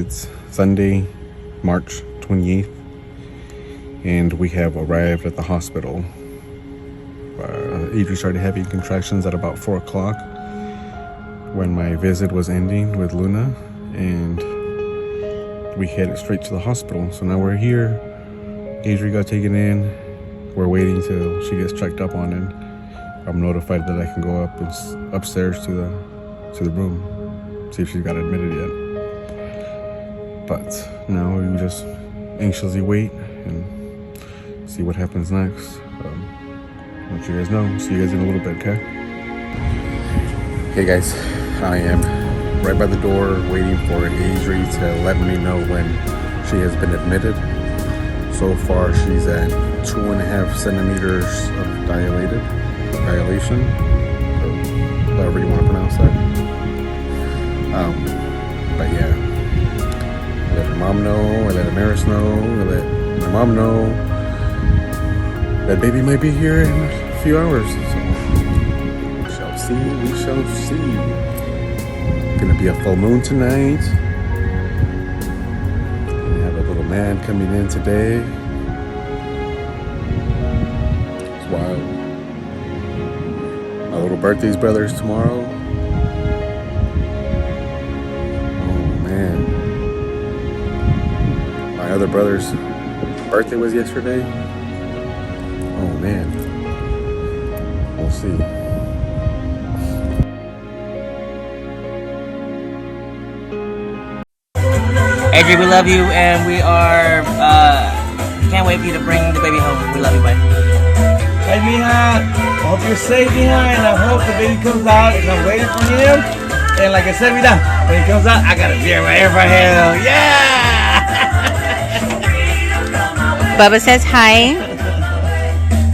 It's Sunday, March 28th, and we have arrived at the hospital. Adri started having contractions at about 4 o'clock when my visit was ending with Luna, and we headed straight to the hospital. So now we're here. Adri got taken in. We're waiting till she gets checked up on, and I'm notified that I can go up and upstairs to the room, see if she's got admitted yet. But now we just anxiously wait and see what happens next. Let you guys know. See you guys in a little bit, okay? Hey guys, I am right by the door waiting for Adri to let me know when she has been admitted. So far she's at 2.5 centimeters of dilation, or however you want to pronounce that. But yeah, I let her mom know, I let Amaris know, I let my mom know that baby might be here in a few hours. So we shall see. Gonna be a full moon tonight. Gonna have a little man coming in today. It's wild. My little birthday's brother's tomorrow. Oh man. My other brother's birthday was yesterday. Oh man. We'll see. Adri, we love you, and we are can't wait for you to bring the baby home. We love you, bye. Hey, mija, I hope you're safe, mija, and I hope the baby comes out, and I'm waiting for him. And like I said, mira, when he comes out, I got a beer right here for him. Yeah! Bubba says hi.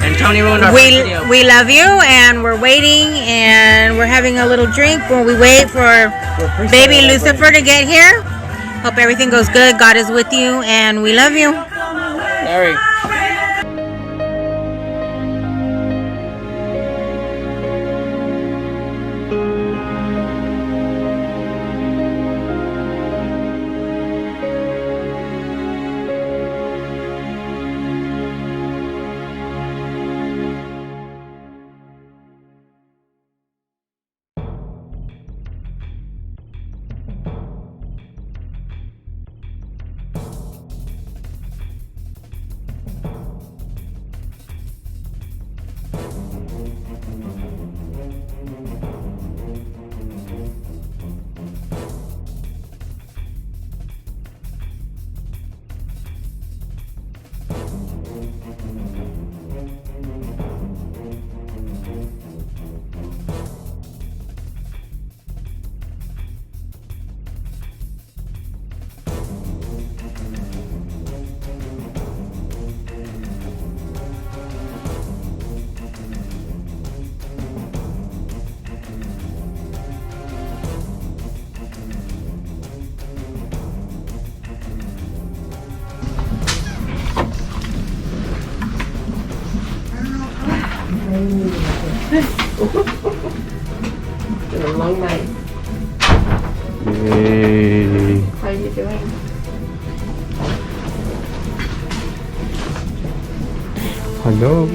And Tony ruined our video. We love you, and we're waiting, and we're having a little drink while we wait for baby Lucifer to get here. Hope everything goes good. God is with you, and we love you. Larry. It's been a long night. Yay. How are you doing? Hello.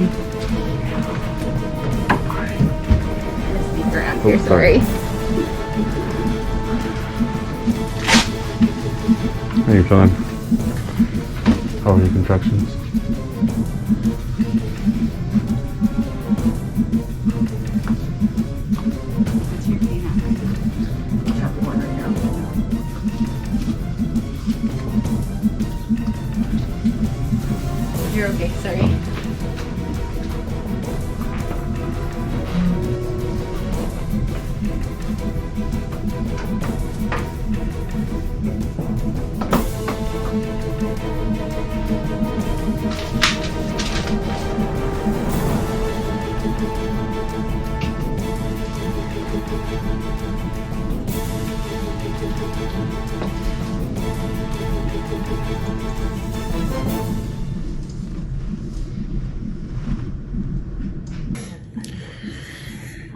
Speaker after, sorry. How are you feeling? How are your contractions? You're okay, sorry.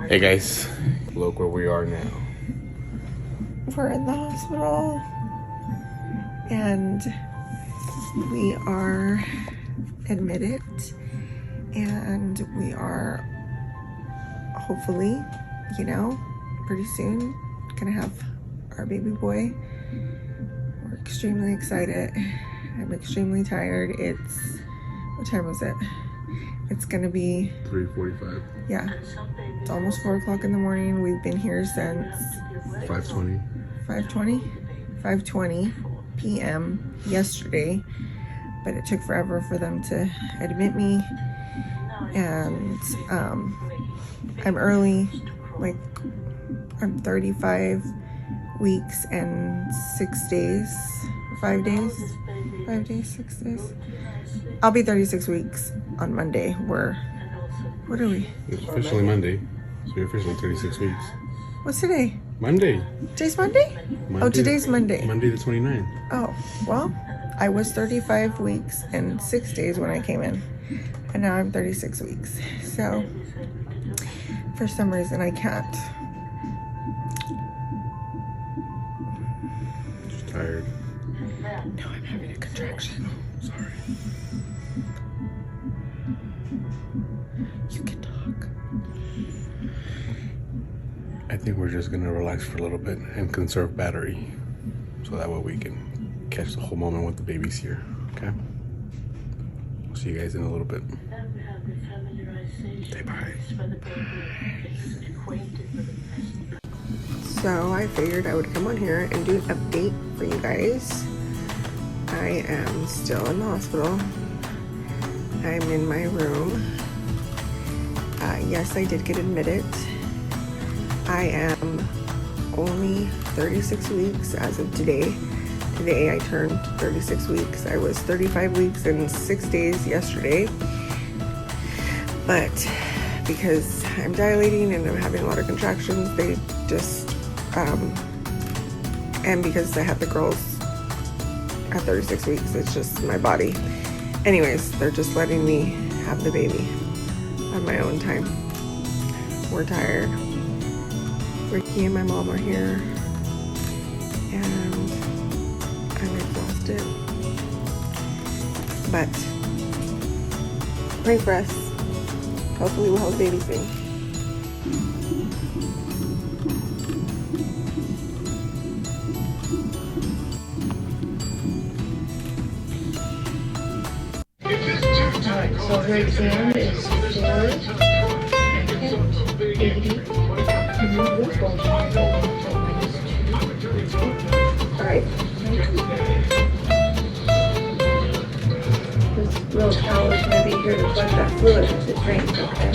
Hey guys, look where we are now. We're in the hospital. and we are admitted, and we are hopefully, you know, pretty soon gonna have our baby boy. We're extremely excited. I'm extremely tired. It's, what time was it? It's gonna be 3:45. Yeah, it's almost 4 o'clock in the morning. We've been here since 5:20. 5:20 p.m. yesterday, but it took forever for them to admit me, and I'm early, like I'm 35 weeks and 6 days, 5 days, 6 days. I'll be 36 weeks on Monday. What are we? It's officially Monday, so you're officially 36 weeks. What's today? Monday. Today's Monday? Oh, today's Monday. Monday the 29th. Oh, well, I was 35 weeks and 6 days when I came in, and now I'm 36 weeks. So, for some reason, I can't. Just tired. No, I'm having a contraction. Sorry. You can talk. I think we're just gonna relax for a little bit and conserve battery, so that way we can catch the whole moment with the babies here. Okay. I'll see you guys in a little bit. Say bye. So I figured I would come on here and do an update for you guys. I am still in the hospital. I'm in my room. Yes, I did get admitted. I am only 36 weeks as of today. Today I turned 36 weeks. I was 35 weeks and 6 days yesterday. But because I'm dilating and I'm having a lot of contractions, they just, and because I had the girls at 36 weeks, it's just my body. Anyways, they're just letting me have the baby on my own time. We're tired. Ricky and my mom are here, and I'm exhausted. But pray for us. Hopefully we'll have a baby soon. So her exam is 480. Alright. This little towel is going to be here to flush that fluid if it drains, okay?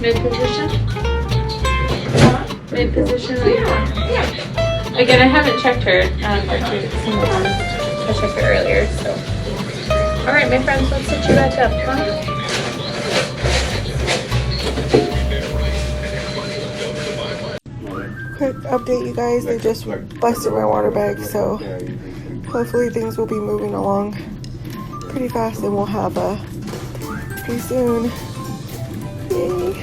Mid-position? Mid-position? Yeah. Again, I haven't checked her. I checked her earlier, so. Alright, my friends, let's sit you back up, huh? Quick update, you guys. They just busted my water bag, so hopefully things will be moving along pretty fast and we'll have a pretty soon. Yay.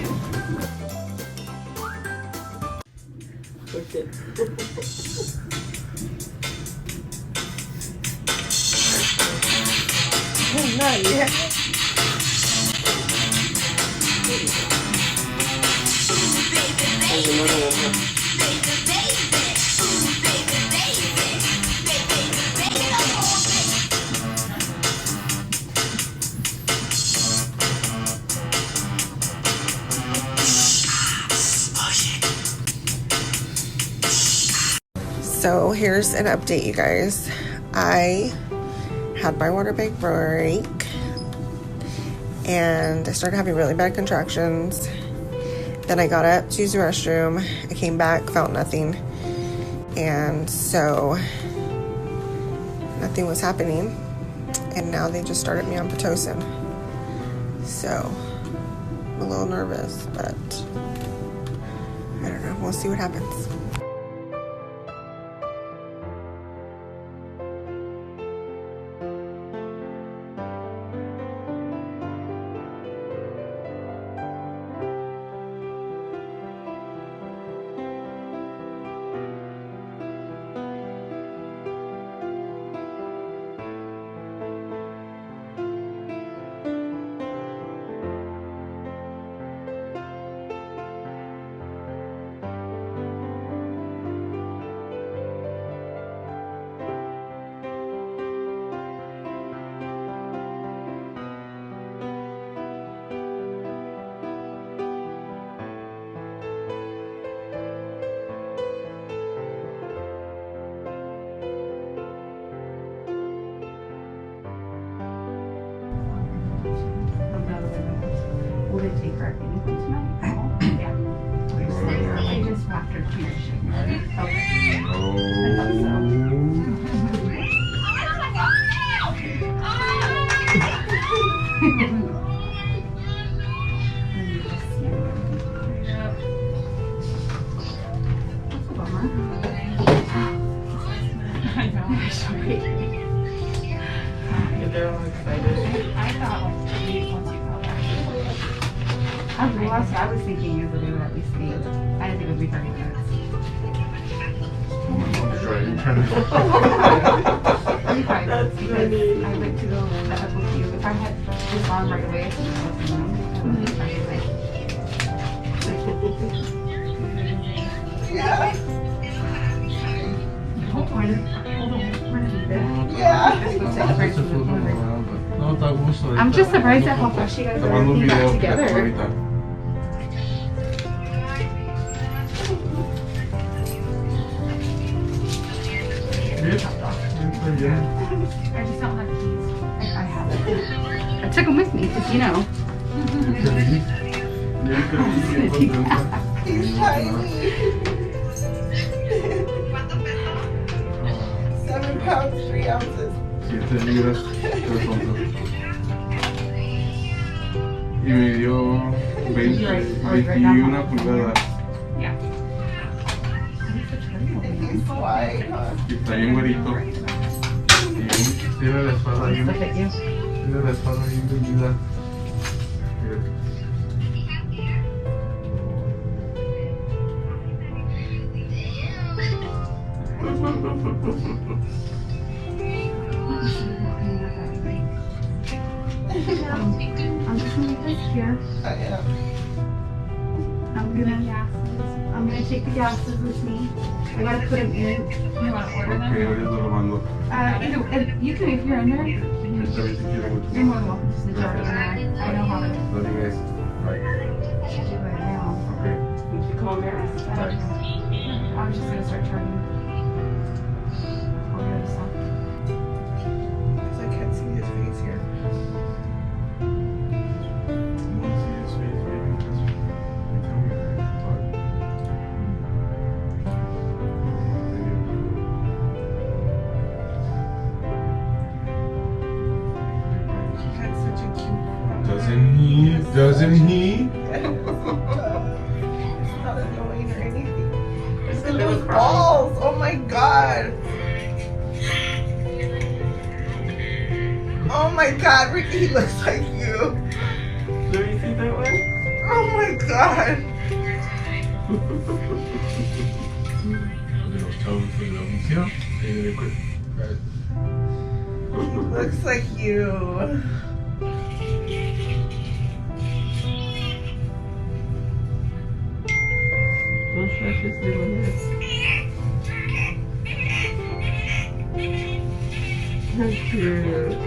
Not yet. So here's an update, you guys. I had my water bag break and I started having really bad contractions. Then I got up to use the restroom. I came back, felt nothing. And so nothing was happening. And now they just started me on Pitocin. So I'm a little nervous, but I don't know. We'll see what happens. I know. Yeah, they're all excited. I thought once you called that. I was thinking it would at least be. I didn't think it would be 30 minutes. That's funny. I'd like to go set up with you. If I had this on right away, I could just let you know. Yeah. Hold on. We're gonna do that. Yeah. Let's go take breaks in the morning. I'm just surprised at how fast you guys are getting back together. I just don't have keys. I have it. I took them with me because, you know. He's tiny. 7 pounds, 3 ounces. 7 libras, 3 onzas. Y me dio 21 pulgadas. Yeah. He's white, huh? Y está bien güerito. Tiene la espalda bien. Tiene la espalda bien vendida. I'm just gonna leave this here. Yeah. I'm gonna take the gases with me. I gotta put them in. You wanna order them? Ok, ahorita lo mando. You can, if you're in there. Esta vez si quiero mucho. You're more than welcome to sit down. I know how to do Love you guys. Bye. it now. Okay. Did you call Mary? I was just gonna start charging. All the other stuff. I can't see his face here. He had such a cute. Doesn't he? Doesn't he? It's not annoying or anything. Look at those balls. Oh my god. Oh my god, Ricky, he looks like you. Let me see that one. Oh my god. Little toes, little inicio. He looks like you. Don't stretch his little head. How cute.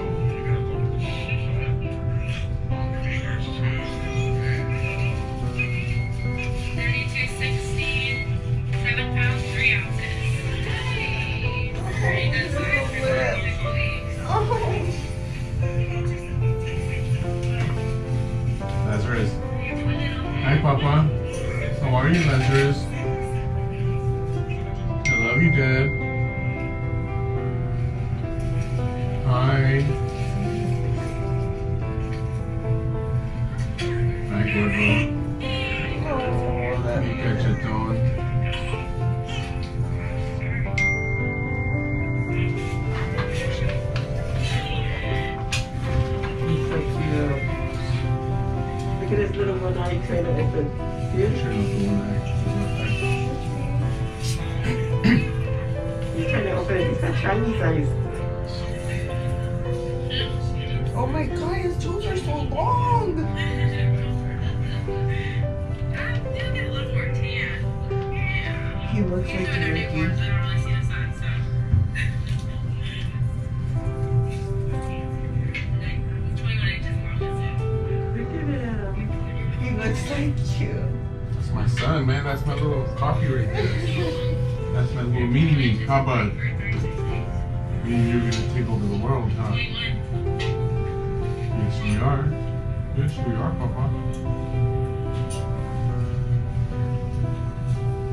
Lazarus. Hi, Papa. How are you, Lazarus? I love you, Dad. Hi. Hi, Gordo. You cachetón. He's so cute. Look at his little one eye trying to open. See Sure, it? not the one He's trying to open it. He's got Chinese eyes. Oh my god, his toes are so long. He looks like you, Ricky. Look at him. He looks like you. That's my son, man. That's my little coffee right there. That's my little mini-me. How about me and you're gonna take over the world, huh? Yes, we are. Yes, we are, Papa.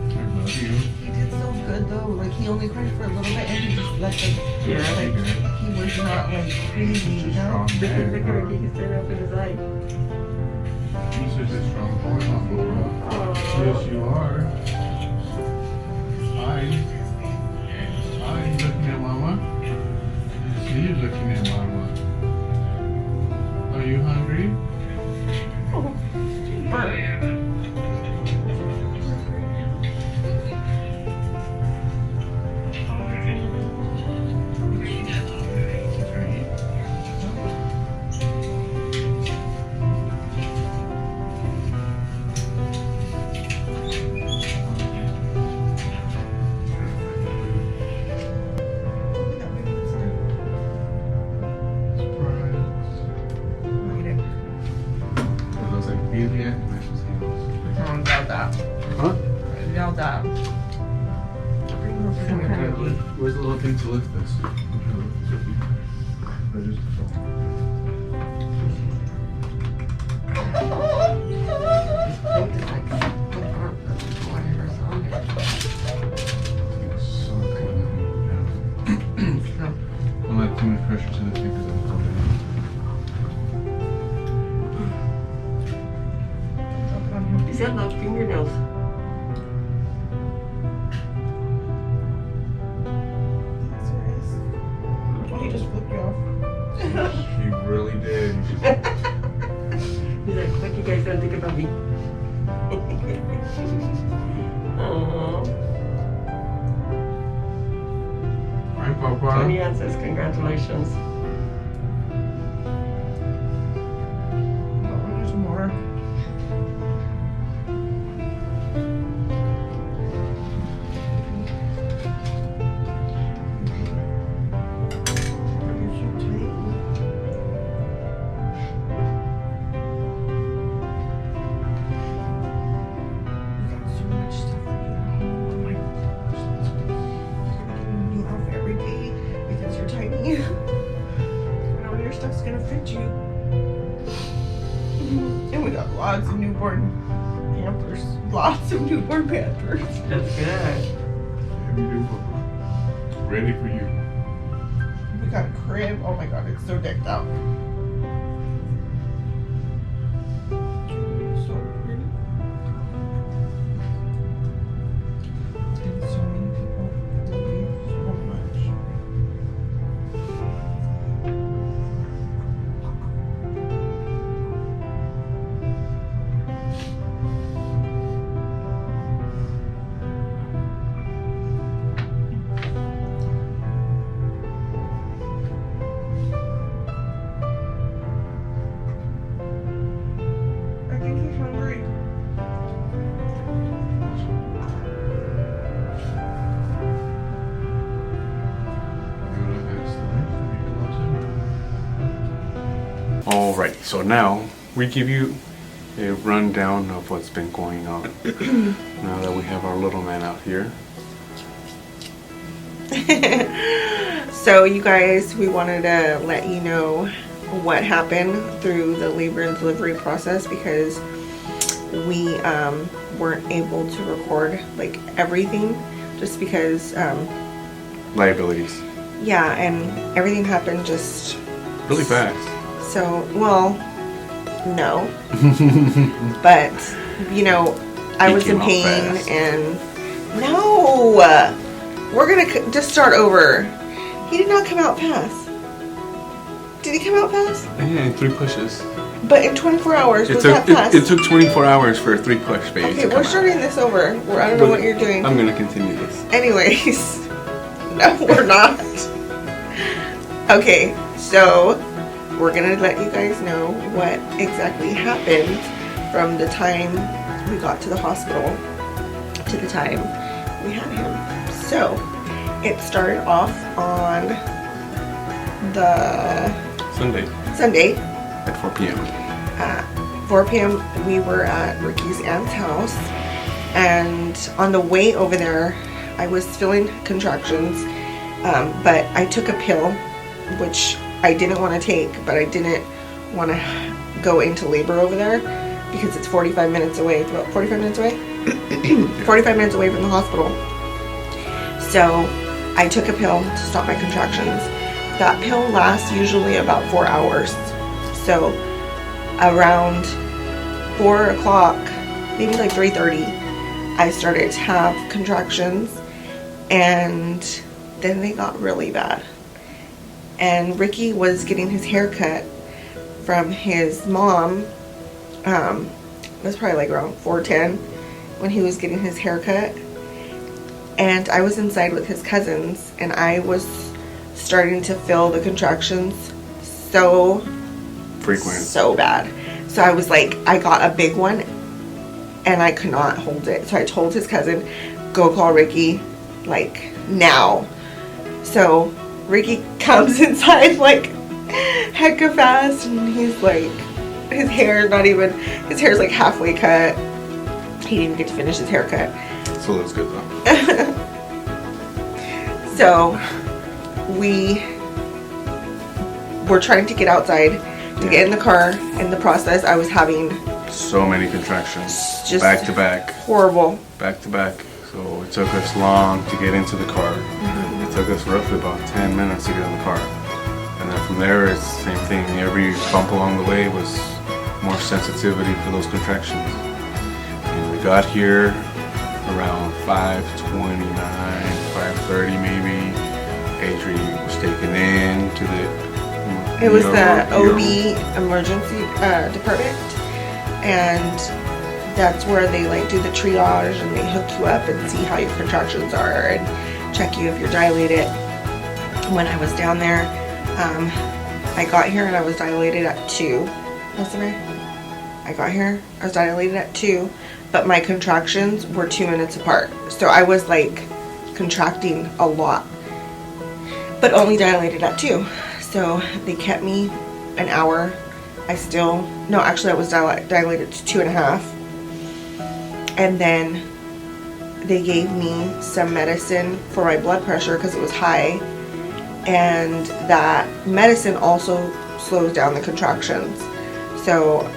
I love you. He did so good though. Like he only cried for a little bit and he just let them. Yeah. Like he was not like crazy, you know? Strong Look at man, Ricky. huh? He can stand up in his eye. You're such a strong boy, Mama. Yes, you are. Eyes looking at Mama. Yes, he is looking at Mama. Are you hungry? Where's the little thing to lift this? Don't let too much pressure to the thing because it'll come in. He's got long fingernails. He just flipped you off. He really did. He's like, what you guys don't think about me? Aww. Hi, Papa. Tony Ann says congratulations. There's more. Stuff's gonna fit you. And we got lots of newborn Pampers. Lots of newborn Pampers. That's good. Yeah, we do, Papa. Ready for you. We got a crib. Oh my god, it's so decked out. So pretty. And so many people love you so much. I think he's hungry. Alrighty, so now we give you a rundown of what's been going on. Now that we have our little man out here. So you guys, we wanted to let you know what happened through the labor and delivery process because we weren't able to record like everything just because Liabilities. yeah, and everything happened just Really fast. so well no but you know I He was in came out pain fast. and no we're gonna just start over. He did not come out fast. Did he come out fast? Yeah, in 3 pushes. But in 24 hours, It was took that fast? it took 24 hours for a 3 push baby Okay, to we're come out. starting this over. I don't know what you're doing. I'm gonna continue this. Anyways, no, we're not. Okay, so we're gonna let you guys know what exactly happened from the time we got to the hospital to the time we had him. So it started off on the Sunday At 4 p.m. at 4 p.m. we were at Ricky's aunt's house, and on the way over there I was feeling contractions, but I took a pill which I didn't want to take, but I didn't want to go into labor over there because it's 45 minutes away. It's about 45 minutes away 45 minutes away from the hospital. So I took a pill to stop my contractions. That pill lasts usually about 4 hours. So around 4 o'clock, maybe like 3:30, I started to have contractions, and then they got really bad. And Ricky was getting his hair cut from his mom. It was probably like around 4:10 when he was getting his hair cut. And I was inside with his cousins, and I was starting to feel the contractions so Frequent. so bad. So I was like, I got a big one and I could not hold it. So I told his cousin, go call Ricky, like, now. So Ricky comes inside like hecka fast, and he's like, his hair's like halfway cut. He didn't even get to finish his haircut. So that's good though. So we were trying to get outside to get in the car. In the process, I was having so many contractions, just back to back, horrible. back to back. So it took us long to get into the car. It took us roughly about 10 minutes to get in the car. And then from there, it's the same thing. Every bump along the way was more sensitivity for those contractions. And we got here around 5:29, 5:30 maybe. Adrian was taken in to the It was the OB emergency department, and that's where they like do the triage, and they hook you up and see how your contractions are and check you if you're dilated. When I was down there, I got here and I was dilated at 2. Wasn't I got here, I was dilated at 2, but my contractions were 2 minutes apart. So I was like contracting a lot, but only dilated at 2. So they kept me an hour. I was dilated to 2.5. And then they gave me some medicine for my blood pressure because it was high. And that medicine also slows down the contractions. So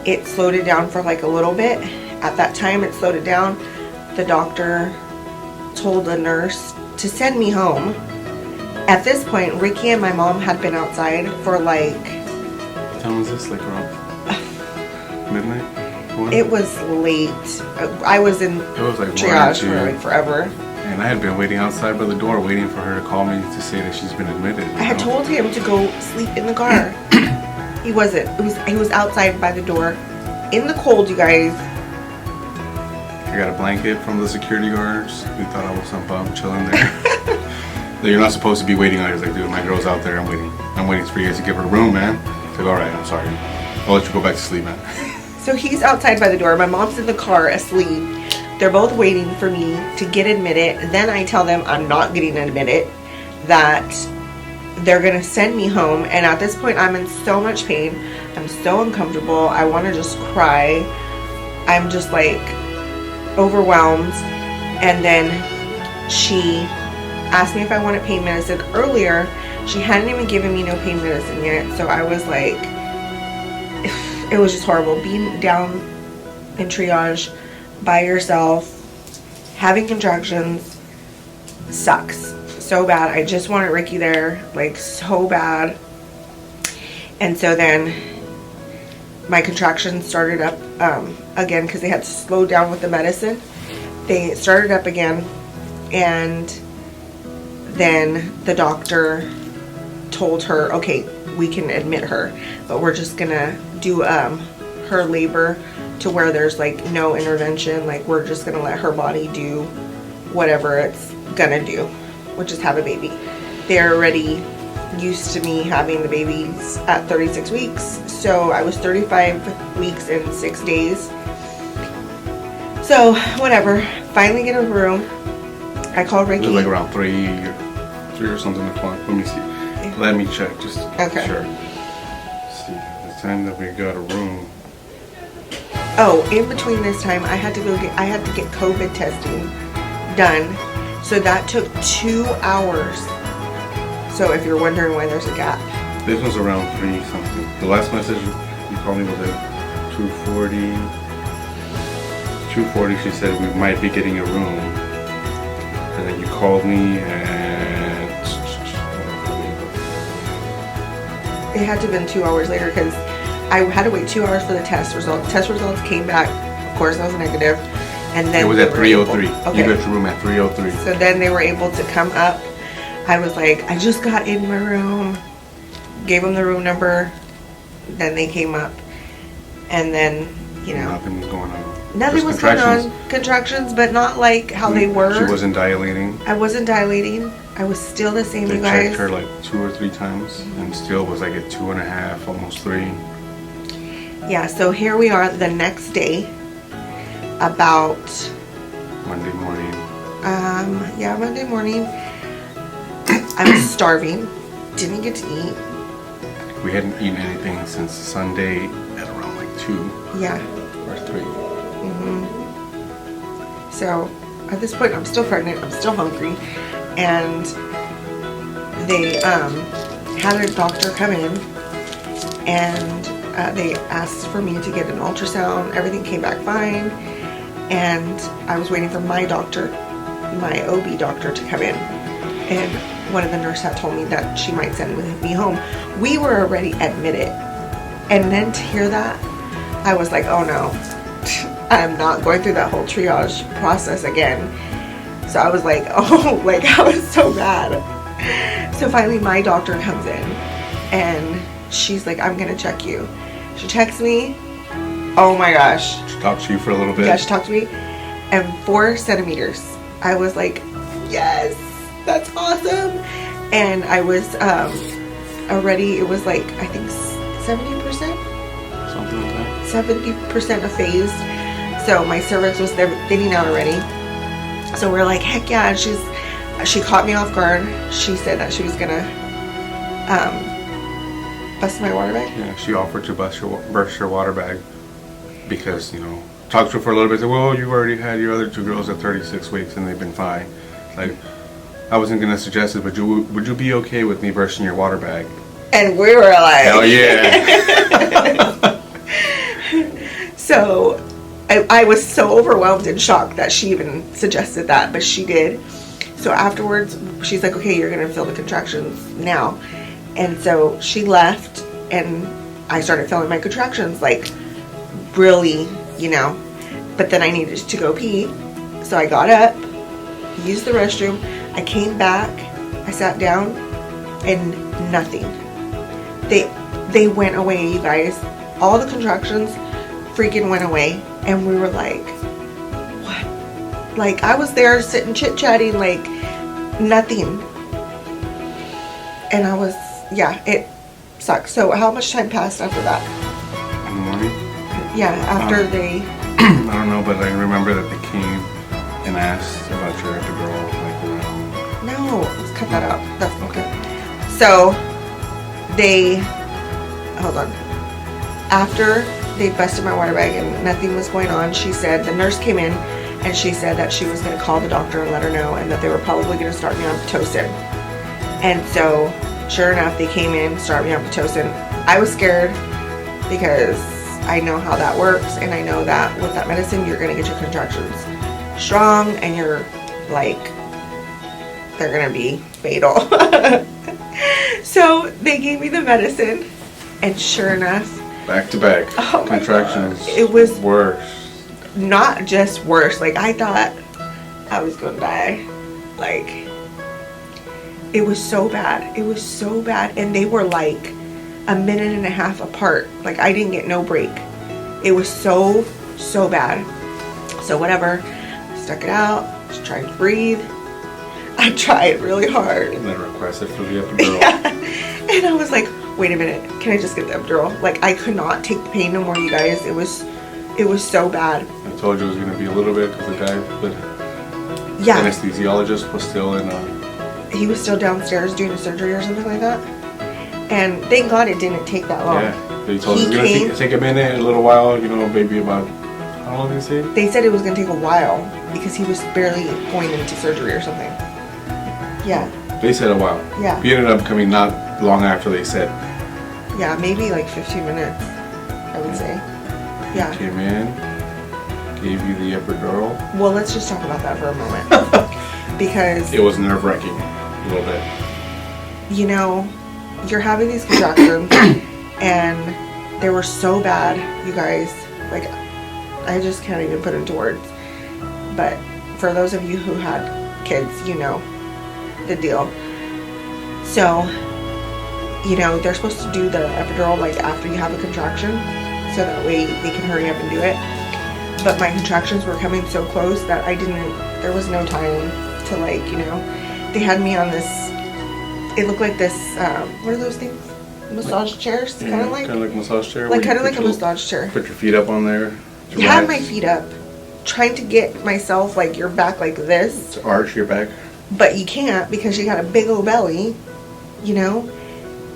it slowed it down for like a little bit. At that time, it slowed it down. The doctor told the nurse to send me home. At this point, Ricky and my mom had been outside for like... What time was this? Like around midnight? 1? It was late. I was in like triage for like forever. And I had been waiting outside by the door, waiting for her to call me to say that she's been admitted. I had told him to go sleep in the car. He wasn't. He was outside by the door, in the cold, you guys. I got a blanket from the security guards. We thought I was some bum chilling there. You're not supposed to be waiting out here. It's like, dude, my girl's out there. I'm waiting for you guys to give her a room, man. It's like, all right, I'm sorry. I'll let you go back to sleep, man. So he's outside by the door. My mom's in the car asleep. They're both waiting for me to get admitted. Then I tell them I'm not getting admitted, that they're going to send me home. And at this point, I'm in so much pain. I'm so uncomfortable. I want to just cry. I'm just like overwhelmed. And then she asked me if I wanted pain medicine. Earlier, she hadn't even given me no pain medicine yet. So I was like, it was just horrible. Being down in triage by yourself, having contractions, sucks so bad. I just wanted Ricky there, like, so bad. And so then my contractions started up again, because they had to slow down with the medicine. They started up again, and then the doctor told her, okay, we can admit her, but we're just gonna do her labor to where there's like no intervention. Like, we're just gonna let her body do whatever it's gonna do, which is have a baby. They're already used to me having the babies at 36 weeks. So I was 35 weeks and 6 days. So whatever, finally get a room. I called Ricky. It was like around 3 or something o'clock. Let me see. Let me check, just okay. Sure. Let's see, the time that we got a room. Oh, in between this time, I had to get COVID testing done. So that took 2 hours. So if you're wondering why there's a gap. This was around 3 something. The last message you called me was at 2:40. 2:40, she said we might be getting a room. And then you called me and... It had to have been 2 hours later, because I had to wait 2 hours for the test results. Test results came back. Of course, I was negative. And then It was they at were 3:03. able- Okay. You got your room at 3:03. So then they were able to come up. I was like, I just got in my room. Gave them the room number. Then they came up. And then, you know, Nothing was going on. nothing Just was going contractions. on. Contractions, but not like how they were. She wasn't dilating. I wasn't dilating. I was still the same, They you guys. checked her like 2 or 3 times and still was like at 2.5, almost 3. Yeah, so here we are the next day. About, Monday morning. Monday morning. I was starving. Didn't get to eat. We hadn't eaten anything since Sunday at around like 2 Yeah. or 3. So at this point, I'm still pregnant. I'm still hungry. And they had a doctor come in and they asked for me to get an ultrasound. Everything came back fine. And I was waiting for my doctor, my OB doctor, to come in. And one of the nurses had told me that she might send me home. We were already admitted. And then to hear that, I was like, oh no, I'm not going through that whole triage process again. So I was like, oh, like I was so mad. So finally my doctor comes in and she's like, I'm gonna check you. She checks me. Oh my gosh. She talked to you for a little bit. Yeah, she talked to me. And 4 centimeters. I was like, yes, that's awesome. And I was already, it was like, I think 70%? Something like that. 70% effaced. So my cervix was thinning out already. So we're like, heck yeah. And she caught me off guard. She said that she was gonna bust my water bag. Yeah, she offered to burst your water bag because, you know, talked to her for a little bit. Said, well, you've already had your other 2 girls at 36 weeks and they've been fine. Like, I wasn't gonna suggest it, but would you be okay with me bursting your water bag? And we were like, hell yeah. So I was so overwhelmed and shocked that she even suggested that, but she did. So afterwards, she's like, okay, you're gonna feel the contractions now. And so she left and I started feeling my contractions, like really, you know. But then I needed to go pee. So I got up, used the restroom. I came back, I sat down, and nothing. They went away, you guys. All the contractions freaking went away. And we were like, what? Like, I was there sitting chit-chatting, like, nothing. And I was, yeah, it sucks. So how much time passed after that? In the morning? Yeah, after they... I don't know, but I remember that they came and asked about your epidural, like, around... No, let's cut that out. That's okay. So, they... Hold on. After they busted my water bag and nothing was going on, she said, the nurse came in and she said that she was going to call the doctor and let her know and that they were probably going to start me on Pitocin. And so, sure enough, they came in, started me on Pitocin. I was scared because I know how that works, and I know that with that medicine, you're going to get your contractions strong, and you're like, they're going to be fatal. So they gave me the medicine, and sure enough, Back to back. Oh my Contractions. God. It was worse. not just worse. Like, I thought I was going to die. Like, it was so bad. It was so bad. And they were like a minute and a half apart. Like, I didn't get no break. It was so bad. So whatever. Stuck it out. Just tried to breathe. I tried really hard. And then requested for the epidural. Yeah. And I was like, wait a minute, can I just get the epidural? Like, I could not take the pain no more, you guys. It was so bad. I told you it was going to be a little bit because the guy, the Yeah. anesthesiologist was still in He was still downstairs doing a surgery or something like that. And thank God it didn't take that long. yeah. They told us He it was going came- to take a minute, a little while, you know, maybe about, how long did they say? They said it was going to take a while because he was barely going into surgery or something. Yeah. They said a while. Yeah. He ended up coming not long after they said. Yeah, maybe like 15 minutes, I would say. Yeah. Came in, gave you the epidural. Well, let's just talk about that for a moment. Because, It was nerve-wracking a little bit. you know, you're having these contractions and they were so bad, you guys. Like, I just can't even put into words. But for those of you who had kids, you know the deal. So, you know, they're supposed to do the epidural like after you have a contraction, so that way they can hurry up and do it. But my contractions were coming so close that there was no time to, like, you know, they had me on this, it looked like this, what are those things? Massage chairs? Kind of like massage chair. Like kind of like a massage chair. Put your feet up on there. Had my feet up, trying to get myself like your back like this. To arch your back. But you can't because you got a big old belly, you know?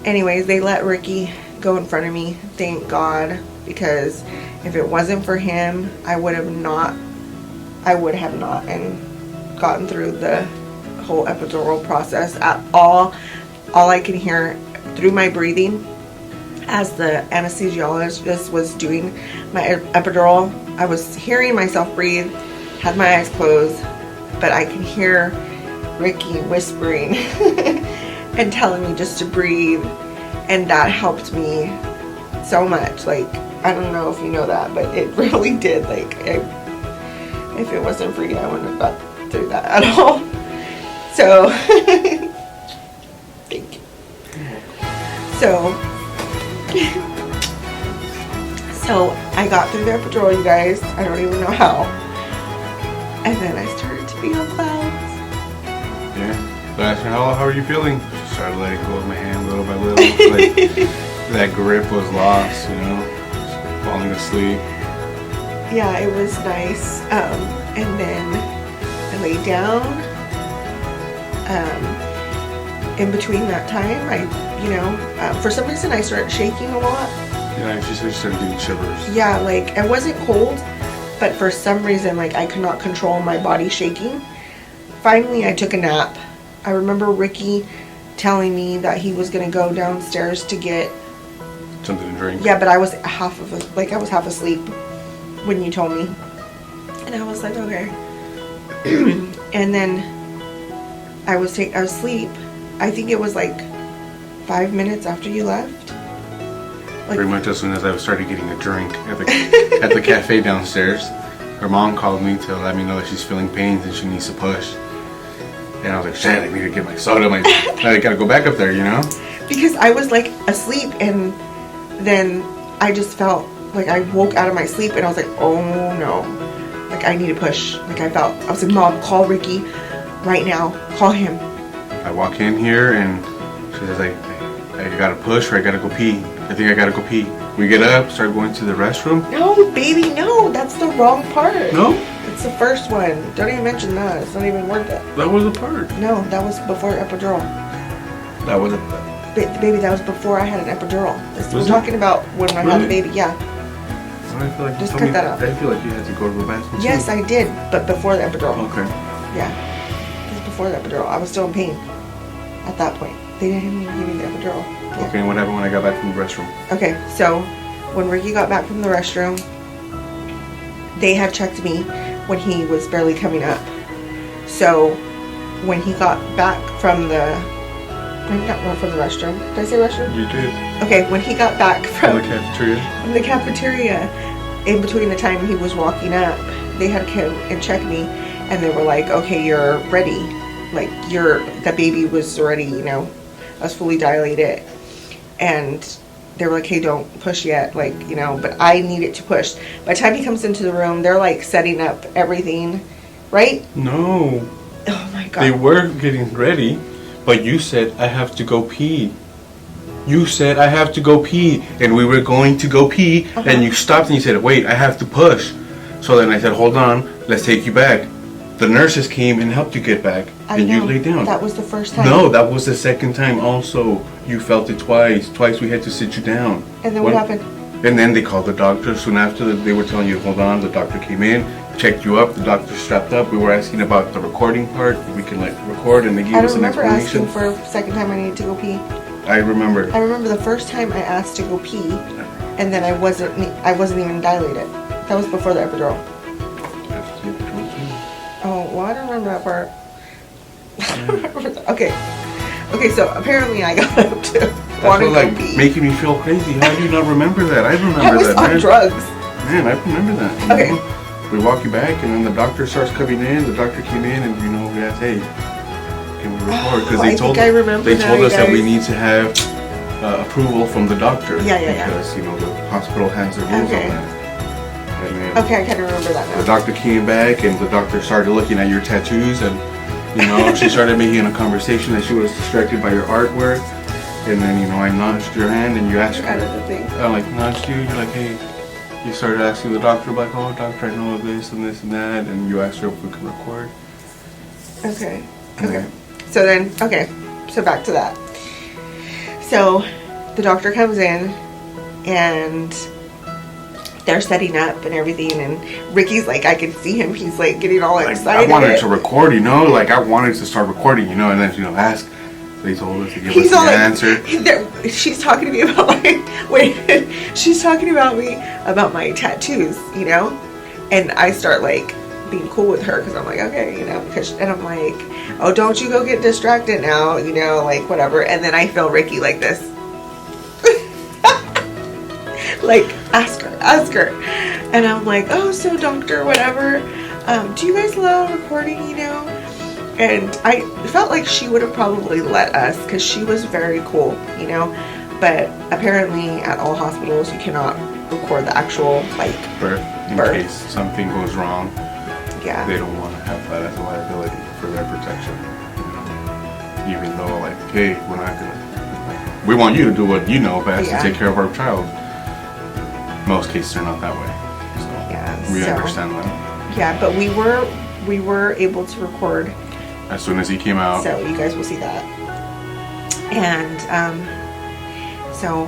Anyways, they let Ricky go in front of me. Thank God. Because if it wasn't for him, I would have not and gotten through the whole epidural process at all. All I can hear through my breathing as the anesthesiologist was doing my epidural, I was hearing myself breathe, had my eyes closed, but I can hear Ricky whispering and telling me just to breathe, and that helped me so much. Like, I don't know if you know that, but it really did. Like, if it wasn't for you, I wouldn't have got through that at all. So, thank you. So I got through the epidural, you guys. I don't even know how. And then I started to be on clouds. Yeah. So I asked her, how are you feeling? She started letting go of my hand little by little. Like, that grip was lost, you know? Just falling asleep. Yeah, it was nice. And then I laid down. In between that time, for some reason I started shaking a lot. Yeah, she said she started getting shivers. Yeah, like, I wasn't cold, but for some reason, like, I could not control my body shaking. Finally, I took a nap. I remember Ricky telling me that he was gonna go downstairs to get something to drink. Yeah, but I was half asleep when you told me, and I was like, okay. And then I was asleep. I think it was like 5 minutes after you left. Like, pretty much as soon as I started getting a drink at the cafe downstairs, her mom called me to let me know that she's feeling pains and she needs to push. And I was like, shit, I need to get my soda. I gotta go back up there, you know? Because I was like asleep, and then I just felt like I woke out of my sleep and I was like, oh no. Like, I need to push. Like, I was like, Mom, call Ricky right now. Call him. I walk in here and she says, I gotta push or I gotta go pee. I think I gotta go pee. We get up, start going to the restroom. No, baby, no. That's the wrong part. No? It's the first one. Don't even mention that. It's not even worth it. That was a part. No, that was before epidural. That was a... Baby, that was before I had an epidural. We're talking about when I had the baby, yeah. I feel like just cut that out. I feel like you had to go to the bathroom. Yes, I did, but before the epidural. Okay. Yeah. It was before the epidural. I was still in pain at that point. They didn't even give me the epidural. Yeah. Okay, and what happened when I got back from the restroom? Okay, so when Ricky got back from the restroom, they had checked me when he was barely coming up. So when he got back from the restroom. Did I say restroom? You did. Okay, when he got back from the cafeteria. From the cafeteria, in between the time he was walking up, they had come and checked me, and they were like, okay, you're ready. Like, the baby was already, you know, I was fully dilated. And they were like, hey, don't push yet, like, you know, but I needed to push. By the time he comes into the room, they're like setting up everything, right? No. Oh my God. They were getting ready, but you said, I have to go pee. You said, I have to go pee. And we were going to go pee, and you stopped and you said, wait, I have to push. So then I said, hold on, let's take you back. The nurses came and helped you get back, and you laid down. That was the first time. No, that was the second time also. You felt it twice. Twice we had to sit you down. And then what happened? And then they called the doctor. Soon after, they were telling you, hold on. The doctor came in, checked you up. The doctor strapped up. We were asking about the recording part. We can record, and they gave us an explanation. I don't remember asking for a second time I needed to go pee. I remember. I remember the first time I asked to go pee, and then I wasn't even dilated. That was before the epidural. Oh, well, I don't remember that part. Okay. Okay, so apparently I got up to That's want to what, go like, pee. making me feel crazy. How do you not remember that? I remember I was that, on man. drugs. Man, I remember that. you Okay. know? We walk you back, and then the doctor starts coming in. The doctor came in, and we asked, hey, can we record? Because I think I remember they now, told you us that we guys. need to have approval from the doctor. Yeah. Because the hospital has the rules Okay. on that. And then Okay, I kind of remember that the now. doctor came back, and the doctor started looking at your tattoos, and she started making a conversation that she was distracted by your artwork. And then I nudged your hand, and you asked Out of the thing. I nudged you. You're like, hey. You started asking the doctor, like, oh, doctor, I know this and this and that, and you asked her if we could record. Okay. So then, so back to that. So the doctor comes in, and they're setting up and everything, and Ricky's like, I can see him, he's like getting all Like, excited. I wanted to record, like, I wanted to start recording, and then, ask. They told us to give He's us all the like, answer. she's talking to me about she's talking about me about my tattoos, and I start like being cool with her because I'm like, okay, and I'm like, oh, don't you go get distracted now, like whatever. And then I feel Ricky like this, like ask her, and I'm like, oh, so doctor, whatever, do you guys allow recording, And I felt like she would have probably let us because she was very cool, But apparently at all hospitals you cannot record the actual Birth, in birth. case something goes wrong. Yeah. They don't want to have that as a liability for their protection. Even though, like, hey, we're not going to... We want you to do what you know best to take care of our child. Most cases are not that way. So Yeah, we so- understand that. Yeah, but we were able to record, As soon as he came out, so you guys will see that. And so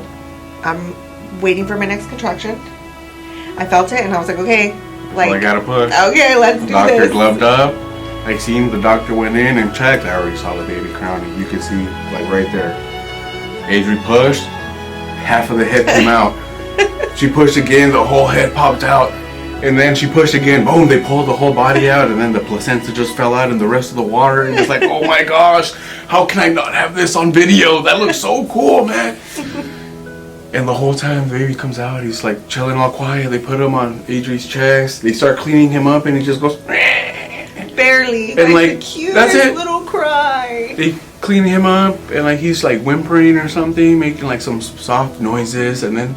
I'm waiting for my next contraction. I felt it and I was like, okay, I gotta push. okay, let's do Doctor this. gloved up. I seen the doctor went in and checked. I already saw the baby crowning. You can see, like, right there. Adri pushed. Half of the head came out. She pushed again. The whole head popped out. And then she pushed again. Boom! They pulled the whole body out, and then the placenta just fell out, and the rest of the water. And it's like, oh my gosh! How can I not have this on video? That looks so cool, man. And the whole time the baby comes out, he's like chilling all quiet. They put him on Adri's chest. They start cleaning him up, and he just goes. Barely. And, like like, the cutest that's it. little cry. They clean him up, and like he's like whimpering or something, making like some soft noises, and then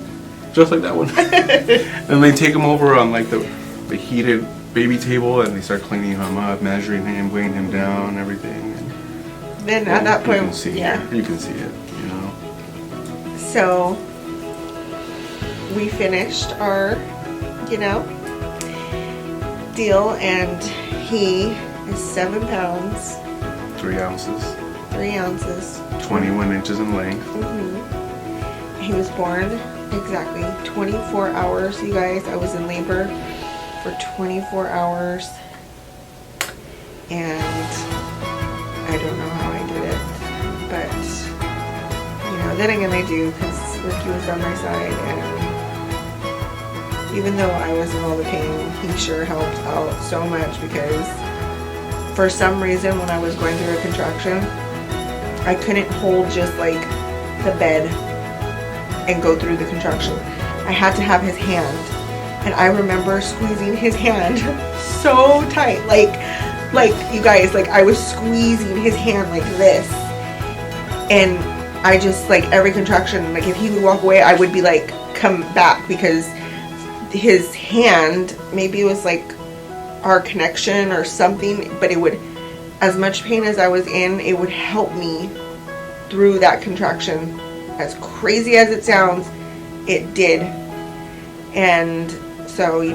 just like that one. Then they take him over on like the heated baby table, and they start cleaning him up, measuring him, weighing him down, everything. And Then at that point, you can see it. You can see it. So we finished our, deal, and he is 7 pounds, 3 ounces, 3 ounces. 21 inches in length. He was born exactly 24 hours, you guys. I was in labor for 24 hours, and I don't know how I did it, but then again I do, because Ricky was on my side, and even though I was in all the pain, he sure helped out so much, because for some reason when I was going through a contraction, I couldn't hold just like the bed and go through the contraction. I had to have his hand, and I remember squeezing his hand so tight, like you guys, like I was squeezing his hand like this, and I just, like, every contraction, like if he would walk away, I would be like, come back, because his hand, maybe it was like our connection or something, but it would, as much pain as I was in, it would help me through that contraction. As crazy as it sounds, it did. And so, we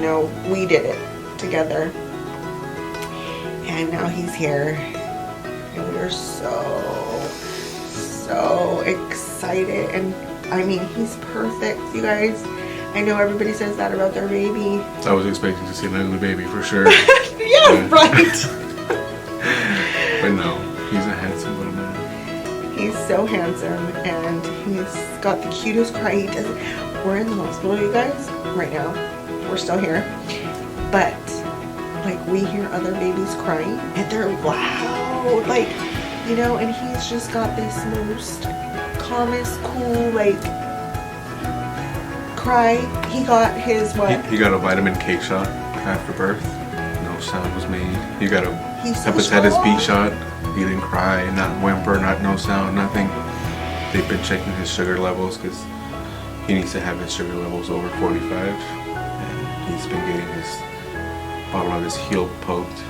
did it together. And now he's here. And we're so excited. And I mean, he's perfect, you guys. I know everybody says that about their baby. I was expecting to see an ugly baby for sure. Yeah, right. But no, he's a handsome little man. He's so handsome, and he's got the cutest cry. He doesn't. We're in the hospital, you guys, right now. We're still here, but like we hear other babies crying, and they're loud. Like You know, and he's just got this most calmest, cool, like, cry. He got his what? He got a vitamin K shot after birth. No sound was made. He got a hepatitis B shot. He didn't cry, not whimper, no sound, nothing. They've been checking his sugar levels because he needs to have his sugar levels over 45. And he's been getting his bottom of his heel poked.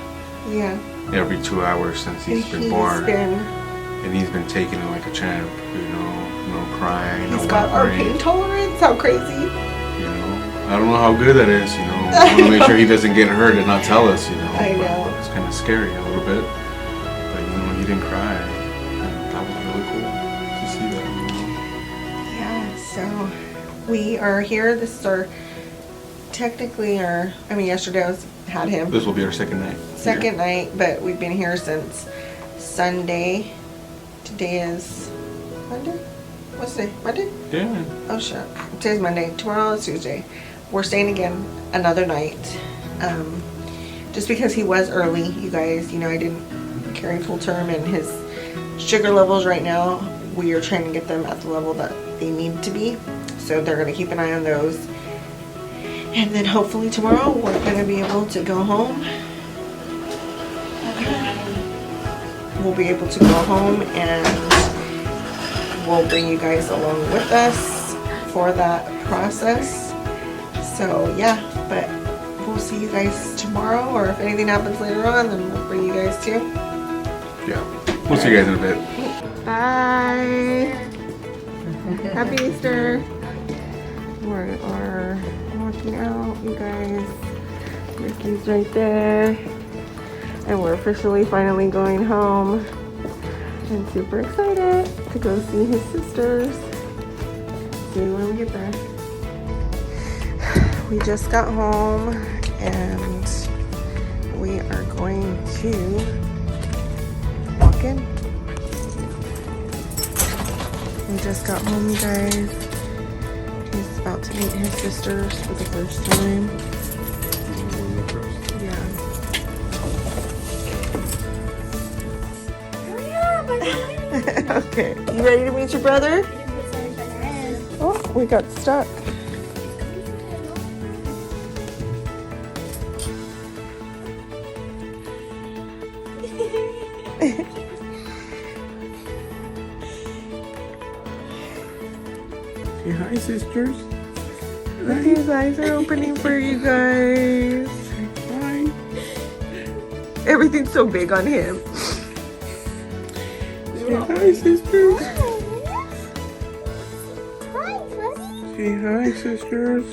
Yeah. Every 2 hours since he's been born. And he's been taking it like a champ, you know, no crying, He's got our pain tolerance, how crazy. You know, I don't know how good that is, you know. I want to make sure he doesn't get hurt and not tell us, you know. I know. But it's kind of scary a little bit. But, you know, he didn't cry. And that was really cool to see that, you know. Yeah, so we are here. This is our, technically our, I mean, yesterday I had him. This will be our second night. Second night, but we've been here since Sunday. Today is Monday? What's today? Monday? Yeah. Oh shit. Today's Monday. Tomorrow is Tuesday. We're staying again another night. Just because he was early, you guys, you know, I didn't carry full term, and his sugar levels right now, we are trying to get them at the level that they need to be. So they're going to keep an eye on those. And then hopefully tomorrow we're going to be able to go home. We'll be able to go home and we'll bring you guys along with us for that process. So yeah, but we'll see you guys tomorrow, or if anything happens later on, then we'll bring you guys too. Yeah. We'll see you guys in a bit. Bye. Happy Easter. We are walking out, you guys. Ricky's right there. And we're officially finally going home. I'm super excited to go see his sisters. See you when we get there. We just got home and we are going to walk in. We just got home, you guys. He's about to meet his sisters for the first time. Okay, you ready to meet your brother? Oh, we got stuck. Say hi, sisters. His eyes are opening for you guys. Hi. Everything's so big on him. Say hi, sisters. Say hi, sisters.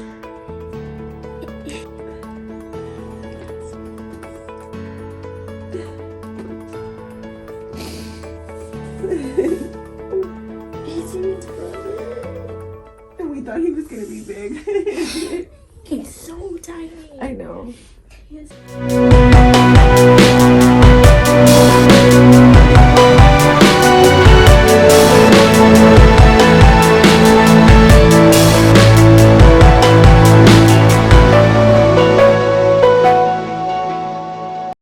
And we thought he was gonna be big. He's so tiny. I know.